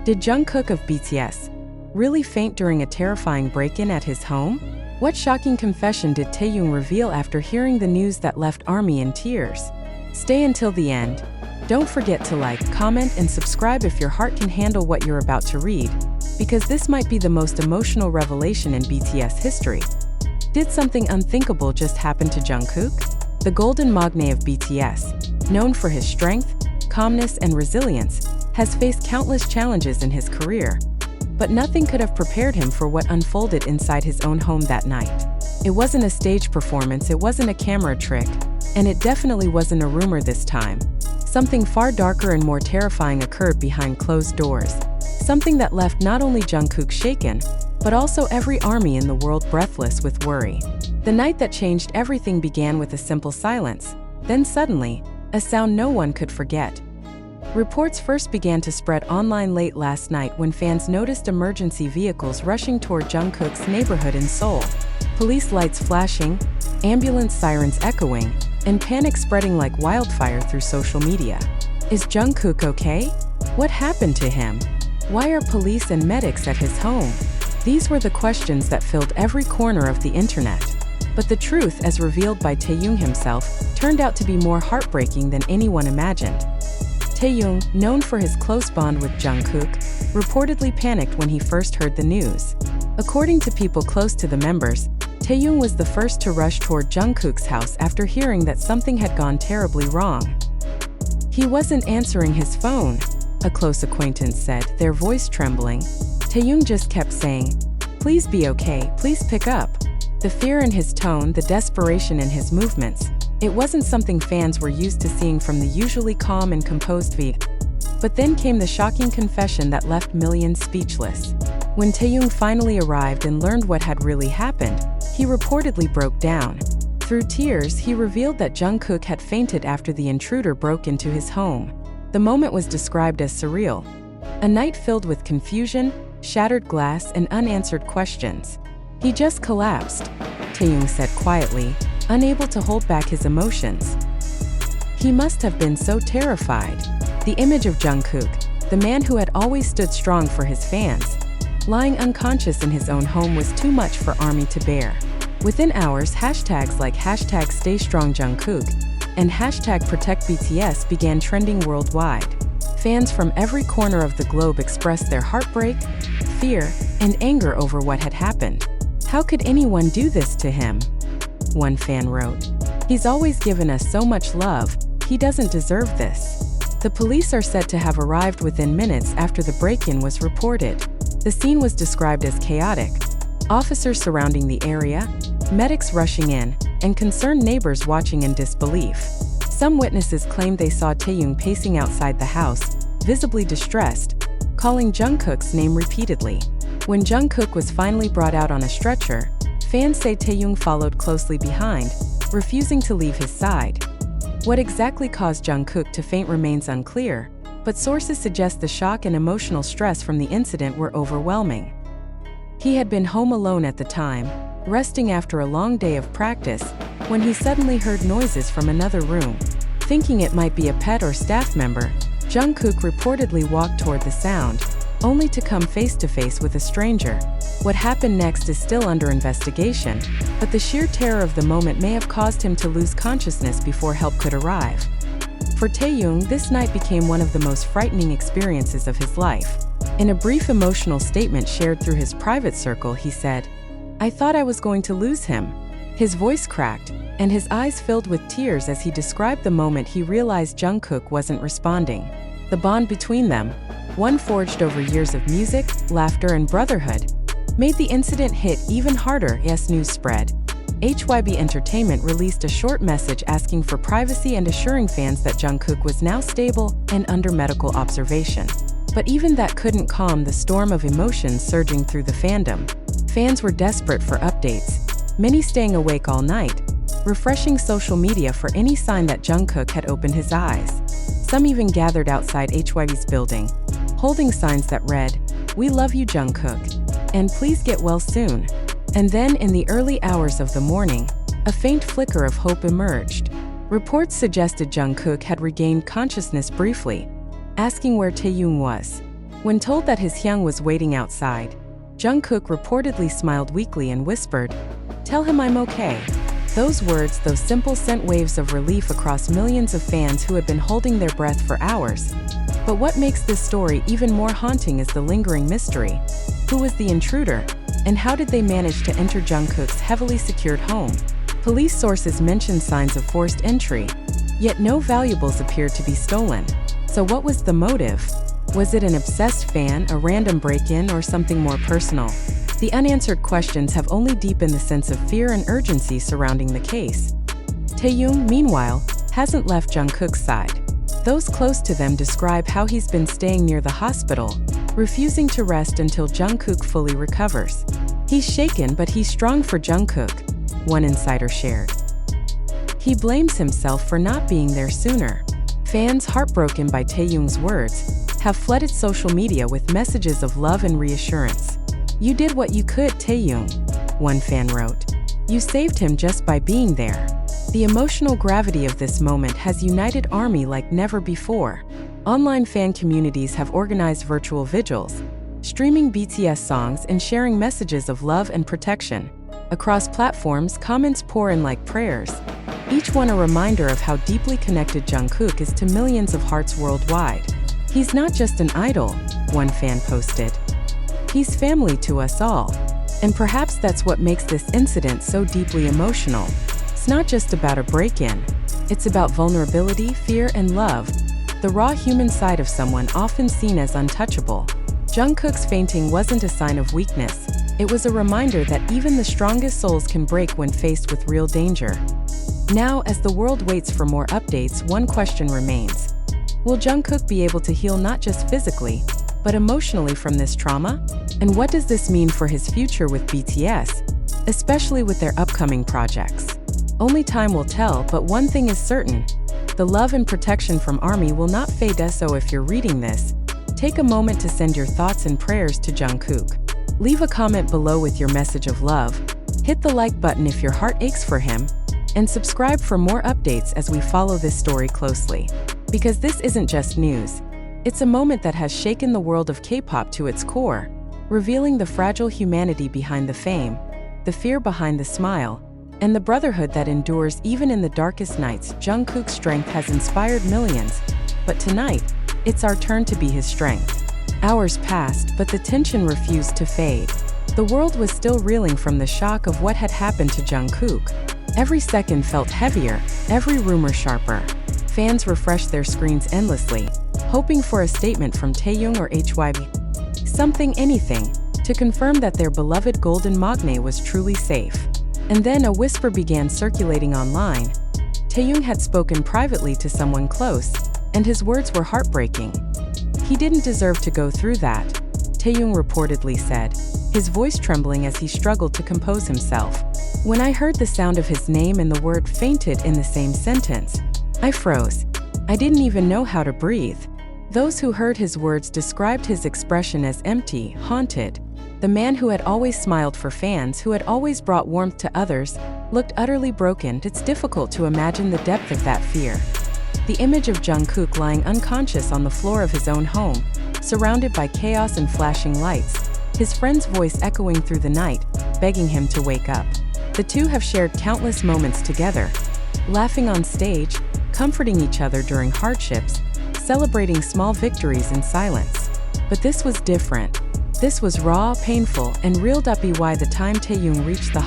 Did Jungkook of BTS really faint during a terrifying break-in at his home? What shocking confession did Taehyung reveal after hearing the news that left ARMY in tears? Stay until the end. Don't forget to like, comment, and subscribe if your heart can handle what you're about to read, because this might be the most emotional revelation in BTS history. Did something unthinkable just happen to Jungkook? The golden magne of BTS, known for his strength, calmness, and resilience, has faced countless challenges in his career. But nothing could have prepared him for what unfolded inside his own home that night. It wasn't a stage performance, it wasn't a camera trick, and it definitely wasn't a rumor this time. Something far darker and more terrifying occurred behind closed doors. Something that left not only Jungkook shaken, but also every ARMY in the world breathless with worry. The night that changed everything began with a simple silence. Then suddenly, a sound no one could forget. Reports first began to spread online late last night when fans noticed emergency vehicles rushing toward Jungkook's neighborhood in Seoul. Police lights flashing, ambulance sirens echoing, and panic spreading like wildfire through social media. Is Jungkook okay? What happened to him? Why are police and medics at his home? These were the questions that filled every corner of the internet. But the truth, as revealed by Taehyung himself, turned out to be more heartbreaking than anyone imagined. Taehyung, known for his close bond with Jungkook, reportedly panicked when he first heard the news. According to people close to the members, Taehyung was the first to rush toward Jungkook's house after hearing that something had gone terribly wrong. He wasn't answering his phone, a close acquaintance said, their voice trembling. Taehyung just kept saying, "Please be okay, please pick up." The fear in his tone, the desperation in his movements, it wasn't something fans were used to seeing from the usually calm and composed V. But then came the shocking confession that left millions speechless. When Taehyung finally arrived and learned what had really happened, he reportedly broke down. Through tears, he revealed that Jungkook had fainted after the intruder broke into his home. The moment was described as surreal. A night filled with confusion, shattered glass, and unanswered questions. "He just collapsed," Taehyung said quietly, unable to hold back his emotions. He must have been so terrified. The image of Jungkook, the man who had always stood strong for his fans, lying unconscious in his own home was too much for ARMY to bear. Within hours, hashtags like #StayStrongJungkook and #ProtectBTS began trending worldwide. Fans from every corner of the globe expressed their heartbreak, fear, and anger over what had happened. "How could anyone do this to him?" one fan wrote. "He's always given us so much love, he doesn't deserve this." The police are said to have arrived within minutes after the break-in was reported. The scene was described as chaotic. Officers surrounding the area, medics rushing in, and concerned neighbors watching in disbelief. Some witnesses claimed they saw Taehyung pacing outside the house, visibly distressed, calling Jungkook's name repeatedly. When Jungkook was finally brought out on a stretcher, fans say Taehyung followed closely behind, refusing to leave his side. What exactly caused Jungkook to faint remains unclear, but sources suggest the shock and emotional stress from the incident were overwhelming. He had been home alone at the time, resting after a long day of practice, when he suddenly heard noises from another room. Thinking it might be a pet or staff member, Jungkook reportedly walked toward the sound, only to come face to face with a stranger. What happened next is still under investigation, but the sheer terror of the moment may have caused him to lose consciousness before help could arrive. For Taehyung, this night became one of the most frightening experiences of his life. In a brief emotional statement shared through his private circle, he said, "I thought I was going to lose him." His voice cracked, and his eyes filled with tears as he described the moment he realized Jungkook wasn't responding. The bond between them, one forged over years of music, laughter, and brotherhood, made the incident hit even harder. Yes, news spread. HYB Entertainment released a short message asking for privacy and assuring fans that Jungkook was now stable and under medical observation. But even that couldn't calm the storm of emotions surging through the fandom. Fans were desperate for updates, many staying awake all night, refreshing social media for any sign that Jungkook had opened his eyes. Some even gathered outside HYB's building, holding signs that read, "We love you, Jungkook," and "Please get well soon." And then, in the early hours of the morning, a faint flicker of hope emerged. Reports suggested Jungkook had regained consciousness briefly, asking where Taehyung was. When told that his Hyung was waiting outside, Jungkook reportedly smiled weakly and whispered, "Tell him I'm okay." Those words, those simple, sent waves of relief across millions of fans who had been holding their breath for hours. But what makes this story even more haunting is the lingering mystery. Who was the intruder? And how did they manage to enter Jungkook's heavily secured home? Police sources mentioned signs of forced entry, yet no valuables appeared to be stolen. So what was the motive? Was it an obsessed fan, a random break-in, or something more personal? The unanswered questions have only deepened the sense of fear and urgency surrounding the case. Taehyung, meanwhile, hasn't left Jungkook's side. Those close to them describe how he's been staying near the hospital, refusing to rest until Jungkook fully recovers. He's shaken, but he's strong for Jungkook, one insider shared. He blames himself for not being there sooner. Fans, heartbroken by Taehyung's words, have flooded social media with messages of love and reassurance. "You did what you could, Taehyung," one fan wrote. "You saved him just by being there." The emotional gravity of this moment has united ARMY like never before. Online fan communities have organized virtual vigils, streaming BTS songs and sharing messages of love and protection. Across platforms, comments pour in like prayers, each one a reminder of how deeply connected Jungkook is to millions of hearts worldwide. "He's not just an idol," one fan posted. "He's family to us all." And perhaps that's what makes this incident so deeply emotional. It's not just about a break-in. It's about vulnerability, fear, and love, the raw human side of someone often seen as untouchable. Jungkook's fainting wasn't a sign of weakness. It was a reminder that even the strongest souls can break when faced with real danger. Now, as the world waits for more updates, one question remains. Will Jungkook be able to heal not just physically, but emotionally from this trauma? And what does this mean for his future with BTS, especially with their upcoming projects? Only time will tell, but one thing is certain. The love and protection from ARMY will not fade. So if you're reading this, take a moment to send your thoughts and prayers to Jungkook. Leave a comment below with your message of love, hit the like button if your heart aches for him, and subscribe for more updates as we follow this story closely. Because this isn't just news. It's a moment that has shaken the world of K-pop to its core, revealing the fragile humanity behind the fame, the fear behind the smile, and the brotherhood that endures even in the darkest nights. Jungkook's strength has inspired millions, but tonight, it's our turn to be his strength. Hours passed, but the tension refused to fade. The world was still reeling from the shock of what had happened to Jungkook. Every second felt heavier, every rumor sharper. Fans refreshed their screens endlessly, hoping for a statement from Taehyung or HYB. Something, anything, to confirm that their beloved golden magne was truly safe. And then a whisper began circulating online. Taehyung had spoken privately to someone close, and his words were heartbreaking. "He didn't deserve to go through that," Taehyung reportedly said, his voice trembling as he struggled to compose himself. "When I heard the sound of his name and the word fainted in the same sentence, I froze. I didn't even know how to breathe." Those who heard his words described his expression as empty, haunted. The man who had always smiled for fans, who had always brought warmth to others, looked utterly broken. It's difficult to imagine the depth of that fear. The image of Jungkook lying unconscious on the floor of his own home, surrounded by chaos and flashing lights, his friend's voice echoing through the night, begging him to wake up. The two have shared countless moments together, laughing on stage, comforting each other during hardships, celebrating small victories in silence. But this was different. This was raw, painful, and real. By the time Taehyung reached the